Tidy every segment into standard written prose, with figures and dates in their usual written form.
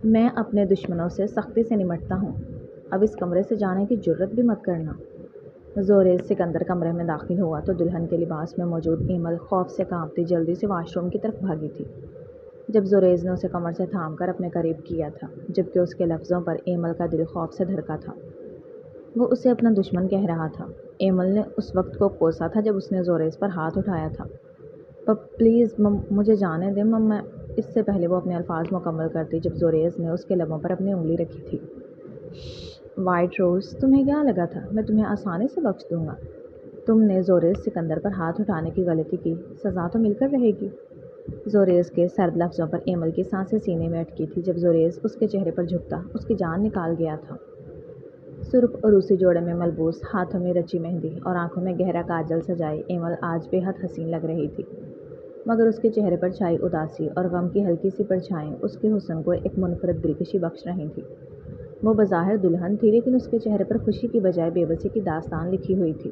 میں اپنے دشمنوں سے سختی سے نمٹتا ہوں، اب اس کمرے سے جانے کی جرت بھی مت کرنا۔ زوریز سکندر کمرے میں داخل ہوا تو دلہن کے لباس میں موجود ایمل خوف سے کانپتی جلدی سے واش روم کی طرف بھاگی تھی۔ جب زوریز نے اسے کمر سے تھام کر اپنے قریب کیا تھا، جبکہ اس کے لفظوں پر ایمل کا دل خوف سے دھڑکا تھا۔ وہ اسے اپنا دشمن کہہ رہا تھا۔ ایمل نے اس وقت کو کوسا تھا جب اس نے زوریز پر ہاتھ اٹھایا تھا۔ پلیز مجھے جانے دیں میں اس سے پہلے وہ اپنے الفاظ مکمل کرتی جب زوریز نے اس کے لبوں پر اپنی انگلی رکھی تھی۔ وائٹ روز، تمہیں کیا لگا تھا میں تمہیں آسانی سے بخش دوں گا؟ تم نے زوریز سکندر پر ہاتھ اٹھانے کی غلطی کی، سزا تو مل کر رہے گی۔ زوریز کے سرد لفظوں پر ایمل کی سانسیں سینے میں اٹکی تھی۔ جب زوریز اس کے چہرے پر جھکتا، اس کی جان نکال گیا تھا۔ سرخ اور روسی جوڑے میں ملبوس، ہاتھوں میں رچی مہندی اور آنکھوں میں گہرا کاجل سجائے ایمل آج بے حد حسین لگ رہی تھی، مگر اس کے چہرے پر چھائی اداسی اور غم کی ہلکی سی پرچھائیں اس کے حسن کو ایک منفرد دلکشی بخش رہی تھیں۔ وہ بظاہر دلہن تھی، لیکن اس کے چہرے پر خوشی کی بجائے بے بسی کی داستان لکھی ہوئی تھی،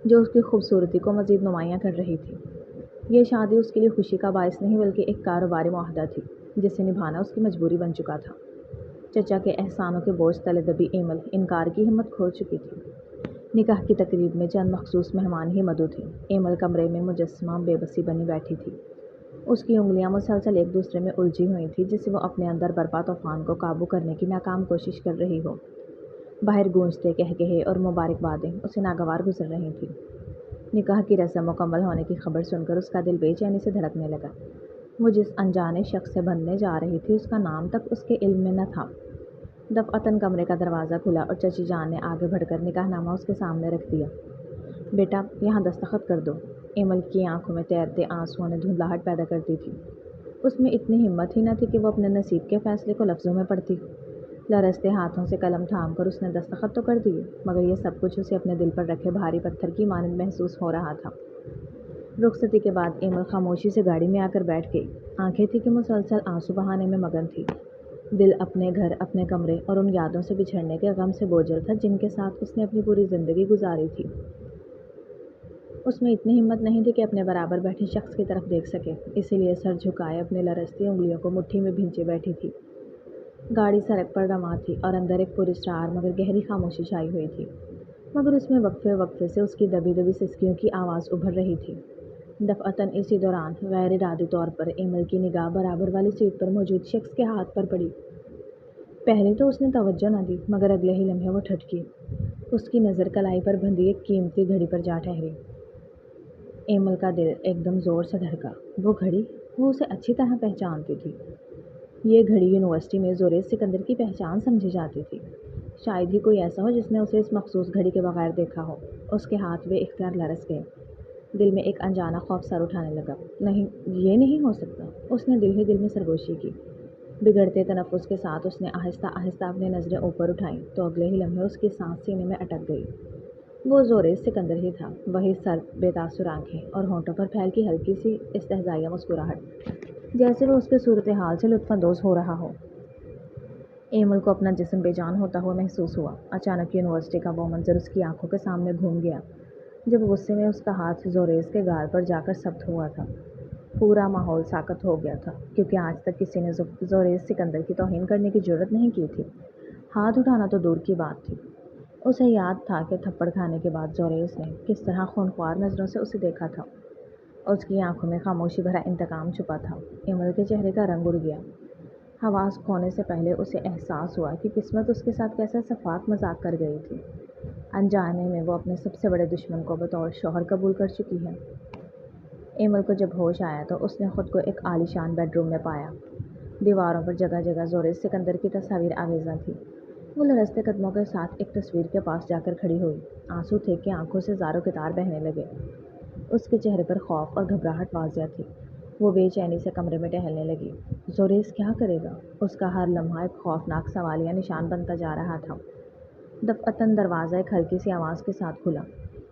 جو اس کی خوبصورتی کو مزید نمایاں کر رہی تھی۔ یہ شادی اس کے لیے خوشی کا باعث نہیں بلکہ ایک کاروباری معاہدہ تھی، جسے نبھانا اس کی مجبوری بن چکا تھا۔ چچا کے احسانوں کے بوجھ تلے دبی ایمل انکار کی ہمت کھو چکی تھی۔ نکاح کی تقریب میں چند مخصوص مہمان ہی مدعو تھے۔ ایمل کمرے میں مجسمہ بے بسی بنی بیٹھی تھی۔ اس کی انگلیاں مسلسل ایک دوسرے میں الجھی ہوئی تھیں، جسے وہ اپنے اندر برپا طوفان کو قابو کرنے کی ناکام کوشش کر رہی ہو۔ باہر گونجتے قہقہے اور مبارکبادیں اسے ناگوار گزر رہی تھیں۔ نکاح کی رسم مکمل ہونے کی خبر سن کر اس کا دل بے چینی سے دھڑکنے لگا۔ وہ جس انجانے شخص سے بندھنے جا رہی تھی، اس کا نام تک اس کے علم میں نہ تھا۔ دفعتاً کمرے کا دروازہ کھلا اور چچی جان نے آگے بڑھ کر نکاح نامہ اس کے سامنے رکھ دیا۔ بیٹا، یہاں دستخط کر دو۔ ایمل کی آنکھوں میں تیرتے آنسوؤں نے دھندلاہٹ پیدا کر دی تھی۔ اس میں اتنی ہمت ہی نہ تھی کہ وہ اپنے نصیب کے فیصلے کو لفظوں میں پڑھتی۔ لرزتے ہاتھوں سے قلم تھام کر اس نے دستخط تو کر دیے، مگر یہ سب کچھ اسے اپنے دل پر رکھے بھاری پتھر کی مانند محسوس ہو رہا تھا۔ رخصتی کے بعد ایمل خاموشی سے گاڑی میں آ کر بیٹھ گئی۔ آنکھیں تھی کہ مسلسل آنسو بہانے میں مگن تھی۔ دل اپنے گھر، اپنے کمرے اور ان یادوں سے بچھڑنے کے غم سے بوجھل تھا جن کے ساتھ اس نے اپنی پوری زندگی گزاری تھی۔ اس میں اتنی ہمت نہیں تھی کہ اپنے برابر بیٹھے شخص کی طرف دیکھ سکے، اسی لیے سر جھکائے اپنی لرزتی انگلیوں کو مٹھی میں بھینچے بیٹھی تھی۔ گاڑی سڑک پر رواں تھی اور اندر ایک پراسرار مگر گہری خاموشی چھائی ہوئی تھی، مگر اس میں وقفے وقفے سے اس کی دبی دبی سسکیوں کی آواز ابھر رہی تھی۔ دفعتاً اسی دوران غیر ارادی طور پر ایمل کی نگاہ برابر والی سیٹ پر موجود شخص کے ہاتھ پر پڑی۔ پہلے تو اس نے توجہ نہ دی، مگر اگلے ہی لمحے وہ ٹھٹکی۔ اس کی نظر کلائی پر بندھی ایک قیمتی گھڑی پر جا ٹھہری۔ ایمل کا دل ایک دم زور سے دھڑکا۔ وہ گھڑی، وہ اسے اچھی طرح پہچانتی تھی۔ یہ گھڑی یونیورسٹی میں زوریز سکندر کی پہچان سمجھی جاتی تھی۔ شاید ہی کوئی ایسا ہو جس نے اسے اس مخصوص گھڑی کے بغیر دیکھا ہو۔ اس کے ہاتھ بے اختیار لرز گئے۔ دل میں ایک انجانا خوف سر اٹھانے لگا۔ نہیں، یہ نہیں ہو سکتا۔ اس نے دل ہی دل میں سرگوشی کی۔ بگڑتے تنفس کے ساتھ اس نے آہستہ آہستہ اپنی نظریں اوپر اٹھائیں تو اگلے ہی لمحے اس کی سانس سینے میں اٹک گئی۔ وہ زوریز سکندر ہی تھا، وہی سرد بے تاثر آنکھیں اور ہونٹوں پر پھیلکی ہلکی سی استہزائیہ مسکراہٹ، جیسے وہ اس کے صورتحال سے لطف اندوز ہو رہا ہو۔ ایمل کو اپنا جسم بے جان ہوتا ہوا محسوس ہوا۔ اچانک یونیورسٹی کا وہ منظر اس کی آنکھوں کے سامنے گھوم گیا، جب غصے میں اس کا ہاتھ زوریز کے گال پر جا کر ثبت ہوا تھا۔ پورا ماحول ساکت ہو گیا تھا، کیونکہ آج تک کسی نے زوریز سکندر کی توہین کرنے کی جرات نہیں کی تھی۔ ہاتھ اٹھانا تو دور کی بات تھی۔ اسے یاد تھا کہ تھپڑ کھانے کے بعد زوریز نے کس طرح خونخوار نظروں سے اسے دیکھا تھا۔ اس کی آنکھوں میں خاموشی بھرا انتقام چھپا تھا۔ ایمل کے چہرے کا رنگ اڑ گیا۔ حواس کھونے سے پہلے اسے احساس ہوا کہ قسمت اس کے ساتھ کیسا شفاف مذاق کر گئی تھی۔ انجانے میں وہ اپنے سب سے بڑے دشمن کو بطور شوہر قبول کر چکی ہے۔ ایمل کو جب ہوش آیا تو اس نے خود کو ایک عالیشان بیڈ روم میں پایا۔ دیواروں پر جگہ جگہ زوریز سکندر کی تصاویر آویزاں تھیں۔ وہ لرزتے قدموں کے ساتھ ایک تصویر کے پاس جا کر کھڑی ہوئی۔ آنسو تھے کہ آنکھوں سے زاروں قطار بہنے لگے۔ اس کے چہرے پر خوف اور گھبراہٹ واضح تھی۔ وہ بے چینی سے کمرے میں ٹہلنے لگی۔ زوریز کیا کرے گا؟ اس کا ہر لمحہ ایک خوفناک سوالیہ نشان بنتا جا رہا تھا۔ دفعتاً دروازہ ایک ہلکی سی آواز کے ساتھ کھلا۔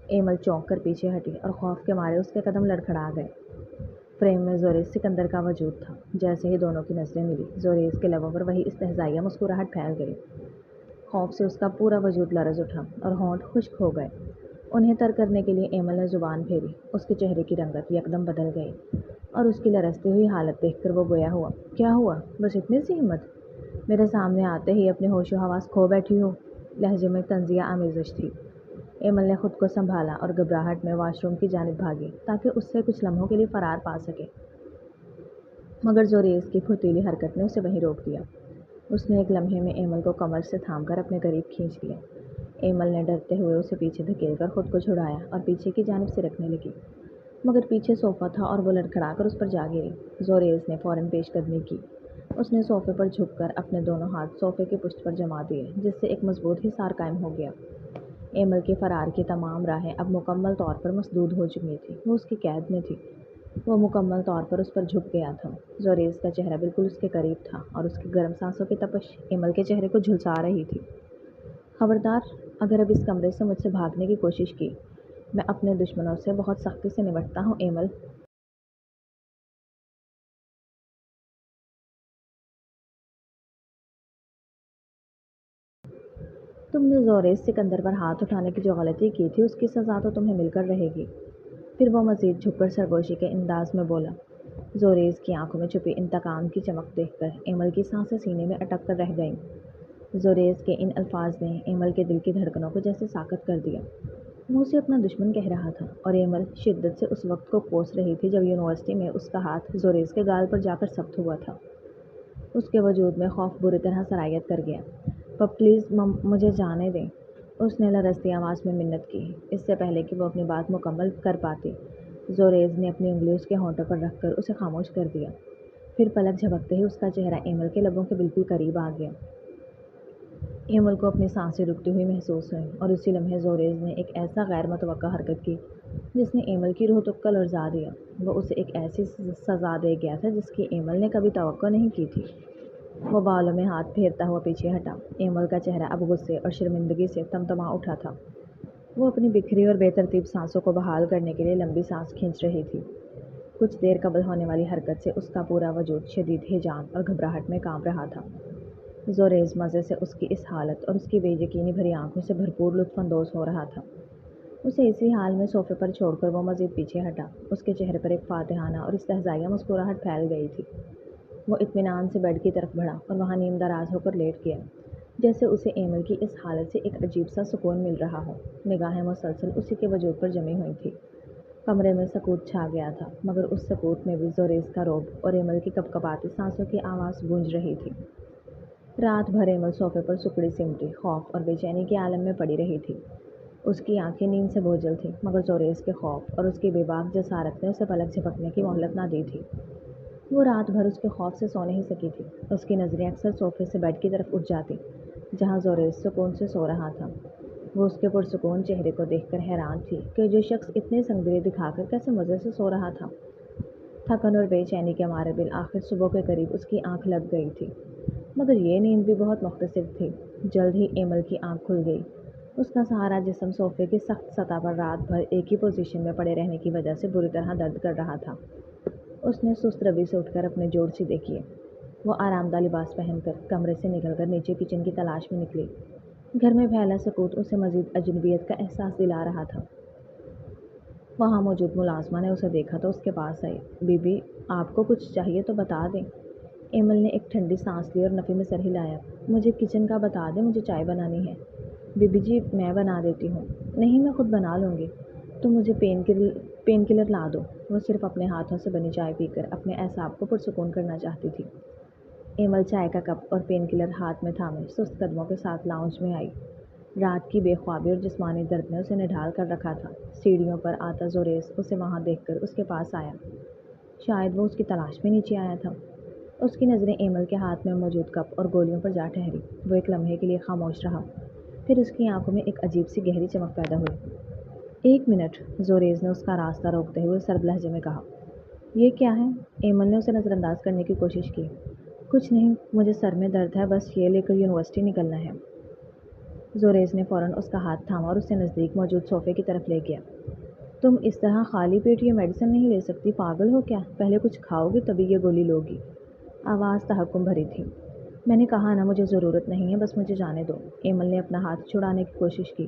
ایمل چونک کر پیچھے ہٹی اور خوف کے مارے اس کے قدم لڑکھڑا گئے۔ فریم میں زوریز سکندر کا وجود تھا۔ جیسے ہی دونوں کی نظریں ملی، زوریز کے لبوں پر وہی استہزائیہ مسکراہٹ پھیل گئی۔ خوف سے اس کا پورا وجود لرز اٹھا اور ہونٹ خشک ہو گئے۔ انہیں تر کرنے کے لیے ایمل نے زبان پھیری۔ اس کے چہرے کی رنگت یکدم بدل گئی اور اس کی لرزتی ہوئی حالت دیکھ کر وہ گویا ہوا۔ کیا ہوا؟ بس اتنی سی ہمت؟ میرے سامنے آتے ہی اپنے ہوش و حواس کھو بیٹھی ہو؟ لہجے میں تنزیہ آمیزش تھی۔ ایمل نے خود کو سنبھالا اور گھبراہٹ میں واش روم کی جانب بھاگی تاکہ اس سے کچھ لمحوں کے لیے فرار پا سکے، مگر زوریز کی پھرتیلی حرکت نے اسے وہیں روک دیا۔ اس نے ایک لمحے میں ایمل کو کمر سے تھام کر اپنے قریب کھینچ لیا۔ ایمل نے ڈرتے ہوئے اسے پیچھے دھکیل کر خود کو چھڑایا اور پیچھے کی جانب سرکنے لگی، مگر پیچھے صوفہ تھا اور وہ لڑکھڑا کر اس پر جا گری۔ زوریز نے فوراً پیش قدمی کی۔ اس نے صوفے پر جھک کر اپنے دونوں ہاتھ صوفے کی پشت پر جما دیے، جس سے ایک مضبوط حصار قائم ہو گیا۔ ایمل کے فرار کی تمام راہیں اب مکمل طور پر مسدود ہو چکی تھیں۔ وہ اس کی قید میں تھی۔ وہ مکمل طور پر اس پر جھک گیا تھا۔ زوریز کا چہرہ بالکل اس کے قریب تھا اور اس کی گرم سانسوں کی تپش ایمل کے چہرے کو جھلسا رہی تھی۔ خبردار، اگر اب اس کمرے سے مجھ سے بھاگنے کی کوشش کی، میں اپنے دشمنوں سے بہت سختی سے نمٹتا ہوں ایمل۔ تم نے زوریز سکندر پر ہاتھ اٹھانے کی جو غلطی کی تھی اس کی سزا تو تمہیں مل کر رہے گی۔ پھر وہ مزید جھک کر سرگوشی کے انداز میں بولا۔ زوریز کی آنکھوں میں چھپی انتقام کی چمک دیکھ کر ایمل کی سانسیں سینے میں اٹک کر رہ گئیں۔ زوریز کے ان الفاظ نے ایمل کے دل کی دھڑکنوں کو جیسے ساکت کر دیا۔ وہ اسے اپنا دشمن کہہ رہا تھا اور ایمل شدت سے اس وقت کو کوس رہی تھی جب یونیورسٹی میں اس کا ہاتھ زوریز کے گال پر جا کر ثبت ہوا تھا۔ اس کے وجود میں خوف بری طرح سرایت کر گیا۔ پلیز مجھے جانے دیں، اس نے لرزتی آواز میں منت کی۔ اس سے پہلے کہ وہ اپنی بات مکمل کر پاتی، زوریز نے اپنی انگلی اس کے ہونٹوں پر رکھ کر اسے خاموش کر دیا۔ پھر پلک جھپکتے ہی اس کا چہرہ ایمل کے لبوں کے بالکل قریب آ گیا۔ ایمل کو اپنی سانسیں رکتی ہوئی محسوس ہوئیں اور اسی لمحے زوریز نے ایک ایسا غیر متوقع حرکت کی جس نے ایمل کی روح تک کو لرزا دیا۔ وہ اسے ایک ایسی سزا دے گیا تھا جس کی ایمل نے کبھی توقع نہیں کی تھی۔ وہ بالوں میں ہاتھ پھیرتا ہوا پیچھے ہٹا۔ ایمل کا چہرہ اب غصے اور شرمندگی سے تمتما اٹھا تھا۔ وہ اپنی بکھری اور بے ترتیب سانسوں کو بحال کرنے کے لیے لمبی سانس کھینچ رہی تھی۔ کچھ دیر قبل ہونے والی حرکت سے اس کا پورا وجود شدید ہیجان اور گھبراہٹ میں کانپ رہا تھا۔ زوریز مزے سے اس کی اس حالت اور اس کی بے یقینی بھری آنکھوں سے بھرپور لطف اندوز ہو رہا تھا۔ اسے اسی حال میں صوفے پر چھوڑ کر وہ مزید پیچھے ہٹا۔ اس کے چہرے پر ایک فاتحانہ اور استہزائیہ مسکراہٹ پھیل گئی تھی۔ وہ اطمینان سے بیڈ کی طرف بڑھا اور وہاں نیم دراز ہو کر لیٹ گیا، جیسے اسے ایمل کی اس حالت سے ایک عجیب سا سکون مل رہا ہو۔ نگاہیں مسلسل اسی کے وجود پر جمی ہوئی تھی۔ کمرے میں سکوت چھا گیا تھا، مگر اس سکوت میں بھی زوریز کا روب اور ایمل کی کپکپاتی سانسوں کی آواز گونج رہی تھی۔ رات بھر ایمل صوفے پر سکڑی سمٹی خوف اور بے چینی کے عالم میں پڑی رہی تھی۔ اس کی آنکھیں نیند سے بوجھل تھیں، مگر زوریز کے خوف اور اس کی بے باک جسارت نے اسے پلک جھپکنے کی مہلت نہ دی تھی۔ وہ رات بھر اس کے خوف سے سو نہیں سکی تھی۔ اس کی نظریں اکثر صوفے سے بیڈ کی طرف اٹھ جاتی جہاں زوریز سکون سے سو رہا تھا۔ وہ اس کے پرسکون چہرے کو دیکھ کر حیران تھی کہ جو شخص اتنے سنگدلی دکھا کر کیسے مزے سے سو رہا تھا۔ تھکن اور بے چینی کے مارے بالآخر صبح کے قریب اس کی آنکھ لگ گئی تھی، مگر یہ نیند بھی بہت مختصر تھی۔ جلد ہی ایمل کی آنکھ کھل گئی۔ اس کا سارا جسم صوفے کی سخت سطح پر رات بھر ایک ہی پوزیشن میں پڑے رہنے کی وجہ سے بری طرح درد کر رہا تھا۔ اس نے سست روی سے اٹھ کر اپنے جوڑ سیدھے کیے۔ وہ آرام دہ لباس پہن کر کمرے سے نکل کر نیچے کچن کی تلاش میں نکلی۔ گھر میں پھیلا سکوت اسے مزید اجنبیت کا احساس دلا رہا تھا۔ وہاں موجود ملازمہ نے اسے دیکھا تو اس کے پاس آئی۔ بی بی، آپ کو کچھ چاہیے تو بتا دیں۔ ایمل نے ایک ٹھنڈی سانس لی اور نفی میں سر ہلایا۔ مجھے کچن کا بتا دیں، مجھے چائے بنانی ہے۔ بی بی جی، میں بنا دیتی ہوں۔ نہیں، میں خود بنا لوں گی۔ تم مجھے پین کلر لا دو۔ وہ صرف اپنے ہاتھوں سے بنی چائے پی کر اپنے اعصاب کو پرسکون کرنا چاہتی تھی۔ ایمل چائے کا کپ اور پین کلر ہاتھ میں تھامے سست قدموں کے ساتھ لاؤنج میں آئی۔ رات کی بے خوابی اور جسمانی درد نے اسے نڈھال کر رکھا تھا۔ سیڑھیوں پر آتا زوریز اسے وہاں دیکھ کر اس کے پاس آیا۔ شاید وہ اس کی تلاش میں نیچے آیا تھا۔ اس کی نظریں ایمل کے ہاتھ میں موجود کپ اور گولیوں پر جا ٹھہری۔ وہ ایک لمحے کے لیے خاموش رہا، پھر اس کی آنکھوں میں ایک عجیب سی گہری چمک پیدا ہوئی۔ ایک منٹ، زوریز نے اس کا راستہ روکتے ہوئے سرد لہجے میں کہا۔ یہ کیا ہے؟ ایمل نے اسے نظر انداز کرنے کی کوشش کی۔ کچھ نہیں، مجھے سر میں درد ہے، بس یہ لے کر یونیورسٹی نکلنا ہے۔ زوریز نے فوراً اس کا ہاتھ تھاما اور اسے نزدیک موجود صوفے کی طرف لے گیا۔ تم اس طرح خالی پیٹ یہ میڈیسن نہیں لے سکتی، پاگل ہو کیا؟ پہلے کچھ کھاؤ گی تبھی یہ گولی لوگی۔ آواز تحکم بھری تھی۔ میں نے کہا نا، مجھے ضرورت نہیں ہے، بس مجھے جانے دو۔ ایمل نے اپنا ہاتھ چھڑانے کی کوشش کی،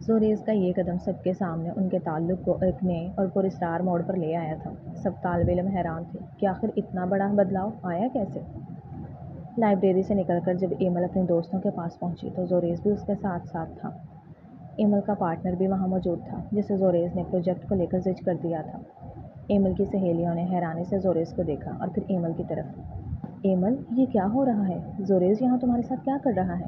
زوریز کا یہ قدم سب کے سامنے ان کے تعلق کو ایک نئے اور پراسرار موڑ پر لے آیا تھا۔ سب طالب علم حیران تھے کہ آخر اتنا بڑا بدلاؤ آیا کیسے؟ لائبریری سے نکل کر جب ایمل اپنے دوستوں کے پاس پہنچی تو زوریز بھی اس کے ساتھ ساتھ تھا۔ ایمل کا پارٹنر بھی وہاں موجود تھا جسے زوریز نے پروجیکٹ کو لے کر زج کر دیا تھا۔ ایمل کی سہیلیوں نے حیرانی سے زوریز کو دیکھا اور پھر ایمل کی طرف۔ ایمل، یہ کیا ہو رہا ہے؟ زوریز یہاں تمہارے ساتھ کیا کر رہا ہے؟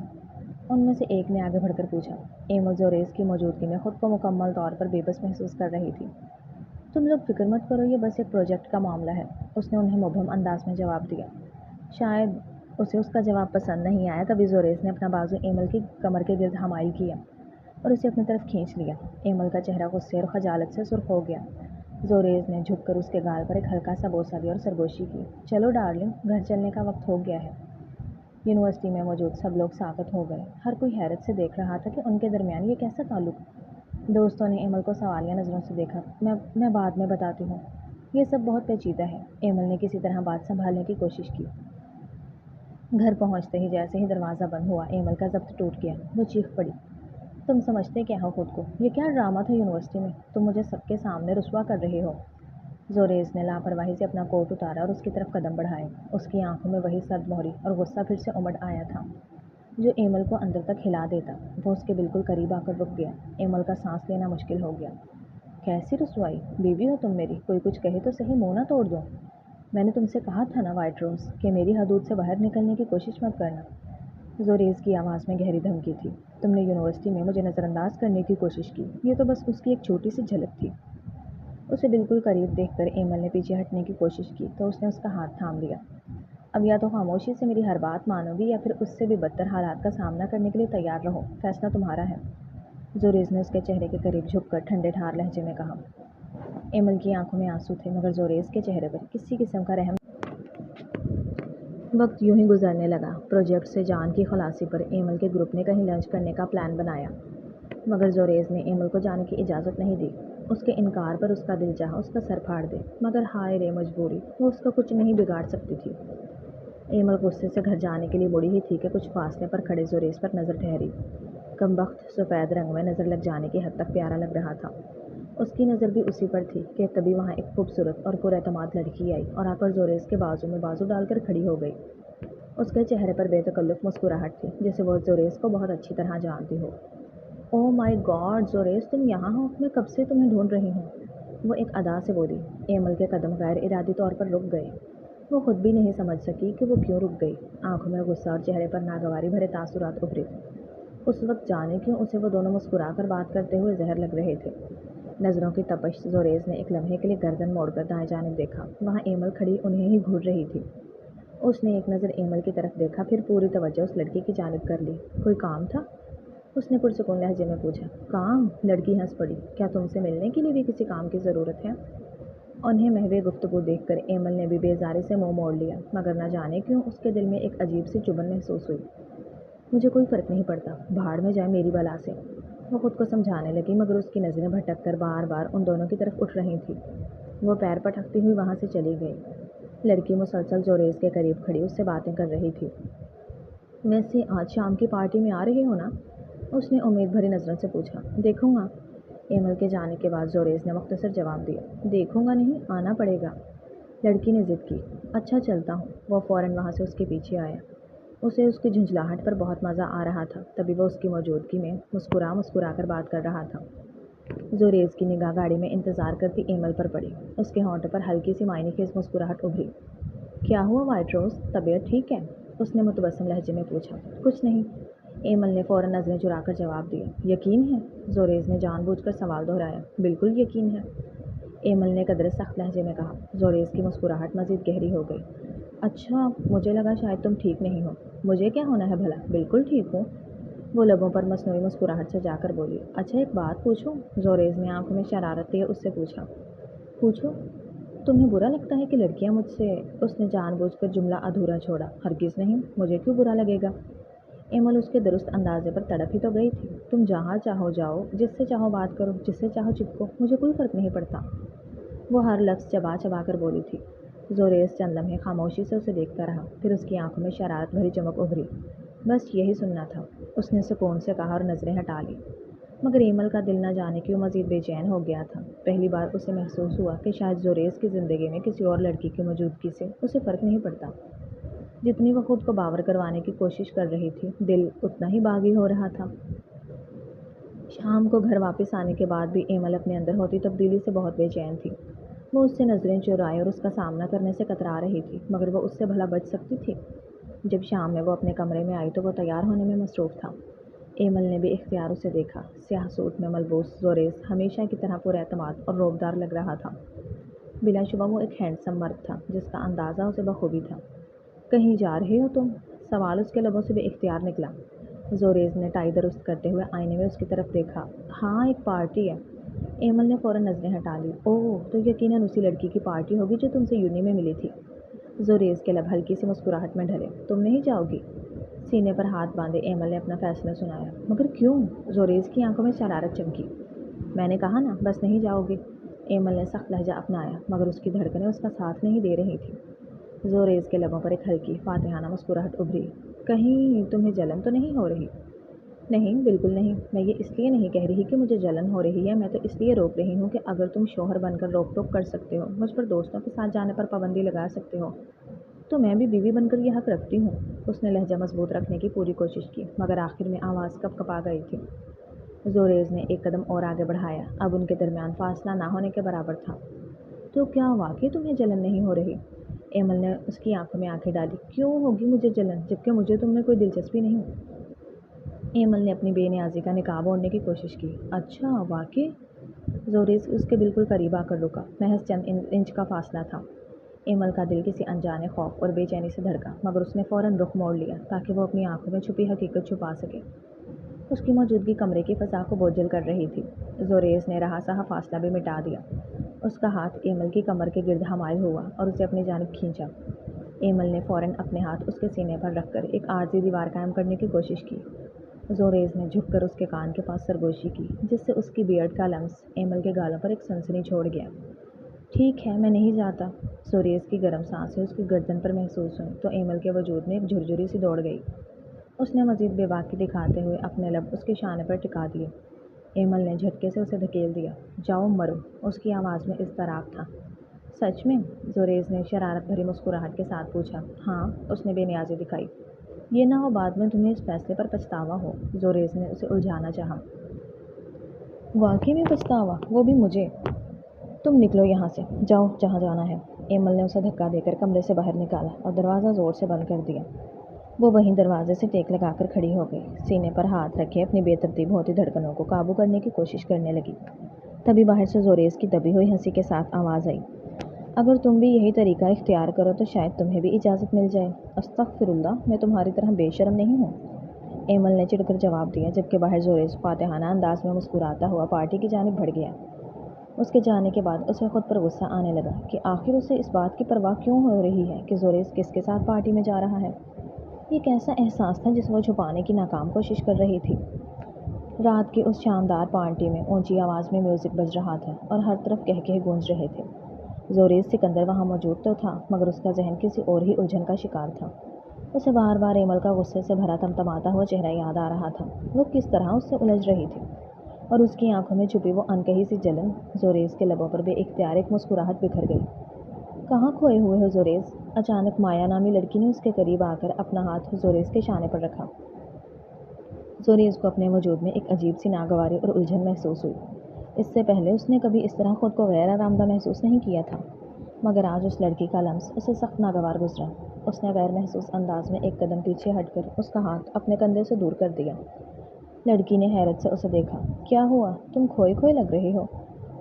ان میں سے ایک نے آگے بڑھ کر پوچھا۔ ایمل زوریز کی موجودگی میں خود کو مکمل طور پر بے بس محسوس کر رہی تھی۔ تم لوگ فکر مت کرو، یہ بس ایک پروجیکٹ کا معاملہ ہے، اس نے انہیں مبہم انداز میں جواب دیا۔ شاید اسے اس کا جواب پسند نہیں آیا، تبھی زوریز نے اپنا بازو ایمل کی کمر کے گرد حمائل کیا اور اسے اپنی طرف کھینچ لیا۔ ایمل کا چہرہ غصے اور خجالت سے سرخ ہو گیا۔ زوریز نے جھک کر اس کے گال پر ایک ہلکا سا بوسہ دیا اور سرگوشی کی۔ چلو ڈارلنگ، گھر چلنے کا وقت ہو گیا ہے۔ یونیورسٹی میں موجود سب لوگ ساکت ہو گئے۔ ہر کوئی حیرت سے دیکھ رہا تھا کہ ان کے درمیان یہ کیسا تعلق؟ دوستوں نے ایمل کو سوالیہ نظروں سے دیکھا۔ میں بعد میں بتاتی ہوں، یہ سب بہت پیچیدہ ہے۔ ایمل نے کسی طرح بات سنبھالنے کی کوشش کی۔ گھر پہنچتے ہی جیسے ہی دروازہ بند ہوا ایمل کا ضبط ٹوٹ گیا۔ وہ چیخ پڑی، تم سمجھتے کیا ہو خود کو؟ یہ کیا ڈرامہ تھا یونیورسٹی میں؟ تم مجھے سب کے سامنے رسوا کر رہے ہو۔ زوریز نے لاپرواہی سے اپنا کوٹ اتارا اور اس کی طرف قدم بڑھائے۔ اس کی آنکھوں میں وہی سرد مہری اور غصہ پھر سے امڑ آیا تھا جو ایمل کو اندر تک ہلا دیتا۔ وہ اس کے بالکل قریب آ کر رک گیا۔ ایمل کا سانس لینا مشکل ہو گیا۔ کیسی رسوائی؟ بیوی ہو تم میری، کوئی کچھ کہے تو صحیح، منہ نہ توڑ دو۔ میں نے تم سے کہا تھا نا وائٹ روز کہ میری حدود سے باہر نکلنے کی کوشش مت کرنا۔ زوریز کی آواز میں گہری دھمکی تھی۔ تم نے یونیورسٹی میں مجھے نظر انداز کرنے کی کوشش کی۔ یہ تو بس اس کی ایک چھوٹی سی جھلک تھی۔ اسے بالکل قریب دیکھ کر ایمل نے پیچھے ہٹنے کی کوشش کی تو اس نے اس کا ہاتھ تھام لیا۔ اب یا تو خاموشی سے میری ہر بات مانو گی یا پھر اس سے بھی بدتر حالات کا سامنا کرنے کے لیے تیار رہو، فیصلہ تمہارا ہے۔ زوریز نے اس کے چہرے کے قریب جھک کر ٹھنڈے ٹھار لہجے میں کہا۔ ایمل کی آنکھوں میں آنسو تھے مگر زوریز کے چہرے پر کسی قسم کا رحم۔ وقت یوں ہی گزرنے لگا۔ پروجیکٹ سے جان کی خلاصی پر ایمل کے گروپ نے کہیں لنچ کرنے کا پلان بنایا مگر زوریز نے ایمل کو جانے کی اجازت نہیں دی۔ اس کے انکار پر اس کا دل چاہا اس کا سر پھاڑ دے مگر ہائے رے مجبوری، وہ اس کا کچھ نہیں بگاڑ سکتی تھی۔ ایمل غصے سے گھر جانے کے لیے مڑی ہی تھی کہ کچھ فاصلے پر کھڑے زوریز پر نظر ٹھہری۔ کمبخت سفید رنگ میں نظر لگ جانے کی حد تک پیارا لگ رہا تھا۔ اس کی نظر بھی اسی پر تھی کہ تبھی وہاں ایک خوبصورت اور پراعتماد لڑکی آئی اور آ کر زوریز کے بازو میں بازو ڈال کر کھڑی ہو گئی۔ اس کے چہرے پر بے تکلف مسکراہٹ تھی جیسے وہ زوریز کو بہت اچھی طرح جانتی ہو۔ اوہ مائی گاڈ زوریز، تم یہاں ہو؟ میں کب سے تمہیں ڈھونڈ رہی ہوں، وہ ایک ادا سے بولی۔ ایمل کے قدم غیر ارادی طور پر رک گئے۔ وہ خود بھی نہیں سمجھ سکی کہ وہ کیوں رک گئی۔ آنکھوں میں غصہ اور چہرے پر ناگواری بھرے تاثرات ابھرے۔ اس وقت جانے کیوں اسے وہ دونوں مسکرا کر بات کرتے ہوئے زہر لگ رہے تھے۔ نظروں کی تپش زوریز نے ایک لمحے کے لیے گردن موڑ کر دائیں جانب دیکھا۔ وہاں ایمل کھڑی انہیں ہی گھور رہی تھی۔ اس نے ایک نظر ایمل کی طرف دیکھا پھر پوری توجہ اس لڑکی کی جانب کر لی۔ کوئی کام تھا؟ اس نے پرسکون لہجے میں پوچھا۔ کام؟ لڑکی ہنس پڑی۔ کیا تم سے ملنے کے لیے بھی کسی کام کی ضرورت ہے؟ انہیں محو گفتگو دیکھ کر ایمل نے بھی بیزاری سے منہ موڑ لیا مگر نہ جانے کیوں اس کے دل میں ایک عجیب سی چبھن محسوس ہوئی۔ مجھے کوئی فرق نہیں پڑتا، بھاڑ میں جائے میری بلا سے، وہ خود کو سمجھانے لگی مگر اس کی نظریں بھٹک کر بار بار ان دونوں کی طرف اٹھ رہی تھیں۔ وہ پیر پٹکتی ہوئی وہاں سے چلی گئی۔ لڑکی مسلسل زوریز کے قریب کھڑی اس سے باتیں کر رہی تھی۔ ویسے آج شام کی پارٹی میں آ رہی ہو نا؟ اس نے امید بھری نظروں سے پوچھا۔ دیکھوں گا، ایمل کے جانے کے بعد زوریز نے مختصر جواب دیا۔ دیکھوں گا نہیں، آنا پڑے گا، لڑکی نے ضد کی۔ اچھا چلتا ہوں۔ وہ فوراً وہاں سے اس کے پیچھے آیا۔ اسے اس کی جھنجھلاہٹ پر بہت مزہ آ رہا تھا تبھی وہ اس کی موجودگی میں مسکرا کر بات کر رہا تھا۔ زوریز کی نگاہ گاڑی میں انتظار کرتی ایمل پر پڑی۔ اس کے ہونٹوں پر ہلکی سی معنی خیز مسکراہٹ ابھری۔ کیا ہوا وائٹ روز، طبیعت ٹھیک ہے؟ اس نے متبسم لہجے میں پوچھا۔ کچھ نہیں، ایمل نے فوراً نظریں چرا کر جواب دیا۔ یقین ہے؟ زوریز نے جان بوجھ کر سوال دہرایا۔ بالکل یقین ہے، ایمل نے قدرے سخت لہجے میں کہا۔ زوریز کی مسکراہٹ مزید گہری ہو گئی۔ اچھا، مجھے لگا شاید تم ٹھیک نہیں ہو۔ مجھے کیا ہونا ہے بھلا، بالکل ٹھیک ہوں، وہ لبوں پر مصنوعی مسکراہٹ سے جا کر بولی۔ اچھا ایک بات پوچھوں؟ زوریز نے آنکھوں میں شرارت لیے اس سے پوچھا۔ پوچھو۔ تمہیں برا لگتا ہے کہ لڑکیاں مجھ سے؟ اس نے جان بوجھ کر جملہ ادھورا چھوڑا۔ ہرگز نہیں، مجھے کیوں برا لگے گا؟ ایمل اس کے درست اندازے پر تڑپ ہی تو گئی تھی۔ تم جہاں چاہو جاؤ، جس سے چاہو بات کرو، جس سے چاہو چپکو، مجھے کوئی فرق نہیں پڑتا، وہ ہر لفظ چبا چبا کر بولی تھی۔ زوریز چند لمحے خاموشی سے اسے دیکھتا رہا پھر اس کی آنکھوں میں شرارت بھری چمک ابھری۔ بس یہی سننا تھا، اس نے سکون سے کہا اور نظریں ہٹا لی۔ مگر ایمل کا دل نہ جانے کیوں مزید بے چین ہو گیا تھا۔ پہلی بار اسے محسوس ہوا کہ شاید زوریز کی زندگی میں کسی اور لڑکی کی موجودگی سے اسے فرق نہیں پڑتا۔ جتنی وہ خود کو باور کروانے کی کوشش کر رہی تھی، دل اتنا ہی باغی ہو رہا تھا۔ شام کو گھر واپس آنے کے بعد بھی ایمل اپنے اندر ہوتی تبدیلی سے بہت بے چین تھی۔ وہ اس سے نظریں چرائے اور اس کا سامنا کرنے سے کترا رہی تھی، مگر وہ اس سے بھلا بچ سکتی تھی؟ جب شام میں وہ اپنے کمرے میں آئی تو وہ تیار ہونے میں مصروف تھا۔ ایمل نے بھی اختیار اسے دیکھا۔ سیاہ سوٹ میں ملبوس زوریز ہمیشہ کی طرح پر اعتماد اور روبدار لگ رہا تھا۔ بلا شبہ وہ ایک ہینڈسم مرد تھا جس کا اندازہ اسے بخوبی تھا۔ کہیں جا رہے ہو تم؟ سوال اس کے لبوں سے بے اختیار نکلا۔ زوریز نے ٹائی درست کرتے ہوئے آئینے میں اس کی طرف دیکھا۔ ہاں، ایک پارٹی ہے۔ ایمل نے فوراً نظریں ہٹا لی۔ اوہ، تو یقیناً اسی لڑکی کی پارٹی ہوگی جو تم سے یونی میں ملی تھی۔ زوریز کے لب ہلکی سی مسکراہٹ میں ڈھلے۔ تم نہیں جاؤ گی؟ سینے پر ہاتھ باندھے ایمل نے اپنا فیصلہ سنایا۔ مگر کیوں؟ زوریز کی آنکھوں میں شرارت چمکی۔ میں نے کہا نا، بس نہیں جاؤ گی۔ ایمل نے سخت لہجہ اپنایا، مگر اس کی دھڑکنیں اس کا ساتھ نہیں دے رہی تھی۔ زوریز کے لبوں پر ایک ہلکی فاتحانہ مسکراہٹ ابھری۔ کہیں تمہیں جلن تو نہیں ہو رہی؟ نہیں، بالکل نہیں۔ میں یہ اس لیے نہیں کہہ رہی کہ مجھے جلن ہو رہی ہے، میں تو اس لیے روک رہی ہوں کہ اگر تم شوہر بن کر روک ٹوک کر سکتے ہو، مجھ پر دوستوں کے ساتھ جانے پر پابندی لگا سکتے ہو، تو میں بھی بیوی بن کر یہ حق رکھتی ہوں۔ اس نے لہجہ مضبوط رکھنے کی پوری کوشش کی، مگر آخر میں آواز کپ کپا گئی تھی۔ زوریز نے ایک قدم اور آگے بڑھایا۔ اب ان کے درمیان فاصلہ نہ ہونے کے برابر تھا۔ تو کیا واقعی تمہیں جلن نہیں ہو رہی؟ ایمل نے اس کی آنکھوں میں آنکھیں ڈالی۔ کیوں ہوگی مجھے جلن، جبکہ مجھے تم میں کوئی دلچسپی نہیں؟ ایمل نے اپنی بے نیازی کا نقاب اوڑھنے کی کوشش کی۔ اچھا، واقعی؟ زوریز اس کے بالکل قریب آ کر رکا۔ محض چند انچ کا فاصلہ تھا۔ ایمل کا دل کسی انجانے خوف اور بے چینی سے دھڑکا، مگر اس نے فوراً رخ موڑ لیا تاکہ وہ اپنی آنکھوں میں چھپی حقیقت چھپا سکے۔ اس کی موجودگی کمرے کی فضا کو بوجھل کر رہی تھی۔ زوریز نے رہا سہا فاصلہ بھی مٹا دیا۔ اس کا ہاتھ ایمل کی کمر کے گرد حمائل ہوا اور اسے اپنی جانب کھینچا۔ ایمل نے فوراً اپنے ہاتھ اس کے سینے پر رکھ کر ایک عارضی دیوار قائم کرنے کی کوشش کی۔ زوریز نے جھک کر اس کے کان کے پاس سرگوشی کی، جس سے اس کی بیئرڈ کا لمس ایمل کے گالوں پر ایک سنسنی چھوڑ گیا۔ ٹھیک ہے، میں نہیں جاتا۔ زوریز کی گرم سانسیں اس کی گردن پر محسوس ہوئیں تو ایمل کے وجود میں ایک جھرجھری سی دوڑ گئی۔ اس نے مزید بے باکی دکھاتے ہوئے اپنے لب اس کے شانے پر ٹکا دیے۔ ایمل نے جھٹکے سے اسے دھکیل دیا۔ جاؤ مرو، اس کی آواز میں اضطراب تھا۔ سچ میں؟ زوریز نے شرارت بھری مسکراہٹ کے ساتھ پوچھا۔ ہاں، اس نے بے نیازی دکھائی۔ یہ نہ ہو بعد میں تمہیں اس فیصلے پر پچھتاوا ہو۔ زوریز نے اسے الجھانا چاہا۔ واقعی میں پچھتاوا؟ وہ بھی مجھے؟ تم نکلو یہاں سے، جاؤ جہاں جانا ہے۔ ایمل نے اسے دھکا دے کر کمرے سے باہر نکالا اور دروازہ زور سے بند کر دیا۔ وہ وہیں دروازے سے ٹیک لگا کر کھڑی ہو گئی، سینے پر ہاتھ رکھے اپنی بے ترتیب ہوتی دھڑکنوں کو قابو کرنے کی کوشش کرنے لگی۔ تبھی باہر سے زوریز کی دبی ہوئی ہنسی کے ساتھ آواز آئی۔ اگر تم بھی یہی طریقہ اختیار کرو تو شاید تمہیں بھی اجازت مل جائے۔ استغفر اللہ، میں تمہاری طرح بے شرم نہیں ہوں۔ ایمل نے چڑھ کر جواب دیا، جبکہ باہر زوریز فاتحانہ انداز میں مسکراتا ہوا پارٹی کی جانب بڑھ گیا۔ اس کے جانے کے بعد اسے خود پر غصہ آنے لگا کہ آخر اسے اس بات کی پرواہ کیوں ہو رہی ہے کہ زوریز کس کے ساتھ پارٹی میں جا رہا ہے۔ یہ ایک ایسا احساس تھا جسے وہ چھپانے کی ناکام کوشش کر رہی تھی۔ رات کی اس شاندار پارٹی میں اونچی آواز میں میوزک بج رہا تھا اور ہر طرف قہقہے گونج رہے تھے۔ زوریز سکندر وہاں موجود تو تھا، مگر اس کا ذہن کسی اور ہی الجھن کا شکار تھا۔ اسے بار بار ایمل کا غصے سے بھرا تمتماتا ہوا چہرہ یاد آ رہا تھا۔ وہ کس طرح اس سے الجھ رہی تھی، اور اس کی آنکھوں میں چھپی وہ انکہی سی جلن۔ زوریز کے لبوں پر بے اختیار ایک مسکراہٹ بکھر گئی۔ کہاں کھوئے ہوئے ہو زوریز؟ اچانک مایا نامی لڑکی نے اس کے قریب آ کر اپنا ہاتھ زوریز کے شانے پر رکھا۔ زوریز کو اپنے وجود میں ایک عجیب سی ناگواری اور الجھن محسوس ہوئی۔ اس سے پہلے اس نے کبھی اس طرح خود کو غیر آرام دہ محسوس نہیں کیا تھا، مگر آج اس لڑکی کا لمس اسے سخت ناگوار گزرا۔ اس نے غیر محسوس انداز میں ایک قدم پیچھے ہٹ کر اس کا ہاتھ اپنے کندھے سے دور کر دیا۔ لڑکی نے حیرت سے اسے دیکھا۔ کیا ہوا؟ تم کھوئے کھوئے لگ رہے ہو،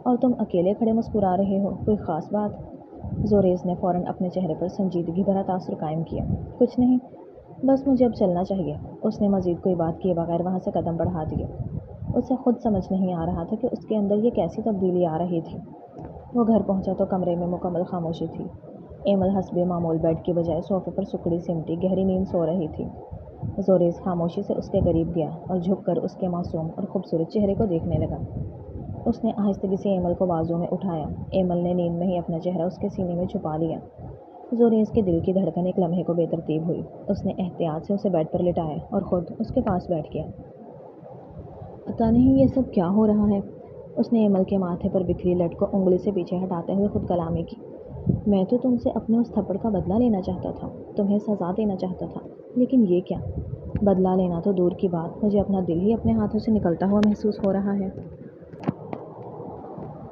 اور تم اکیلے کھڑے مسکرا رہے ہو، کوئی خاص بات؟ زوریز نے فوراً اپنے چہرے پر سنجیدگی بھرا تاثر قائم کیا۔ کچھ نہیں، بس مجھے اب چلنا چاہیے۔ اس نے مزید کوئی بات کیے بغیر وہاں سے قدم بڑھا دیے۔ اسے خود سمجھ نہیں آ رہا تھا کہ اس کے اندر یہ کیسی تبدیلی آ رہی تھی۔ وہ گھر پہنچا تو کمرے میں مکمل خاموشی تھی۔ ایمل حسب معمول بیڈ کی بجائے صوفے پر سکڑی سمٹی گہری نیند سو رہی تھی۔ زوریز خاموشی سے اس کے قریب گیا اور جھک کر اس کے معصوم اور خوبصورت چہرے کو دیکھنے لگا۔ اس نے آہستگی سے ایمل کو بازو میں اٹھایا۔ ایمل نے نیند میں ہی اپنا چہرہ اس کے سینے میں چھپا لیا۔ زوریز کے دل کی دھڑکن ایک لمحے کو بے ترتیب ہوئی۔ اس نے احتیاط سے اسے بیڈ پر لٹایا اور خود اس کے پاس بیٹھ گیا۔ پتہ نہیں یہ سب کیا ہو رہا ہے۔ اس نے ایمل کے ماتھے پر بکھری لٹ کو انگلی سے پیچھے ہٹاتے ہوئے خود کلامی کی۔ میں تو تم سے اپنے اس تھپڑ کا بدلہ لینا چاہتا تھا، تمہیں سزا دینا چاہتا تھا، لیکن یہ کیا؟ بدلہ لینا تو دور کی بات، مجھے اپنا دل ہی اپنے ہاتھوں سے نکلتا ہوا محسوس ہو رہا ہے۔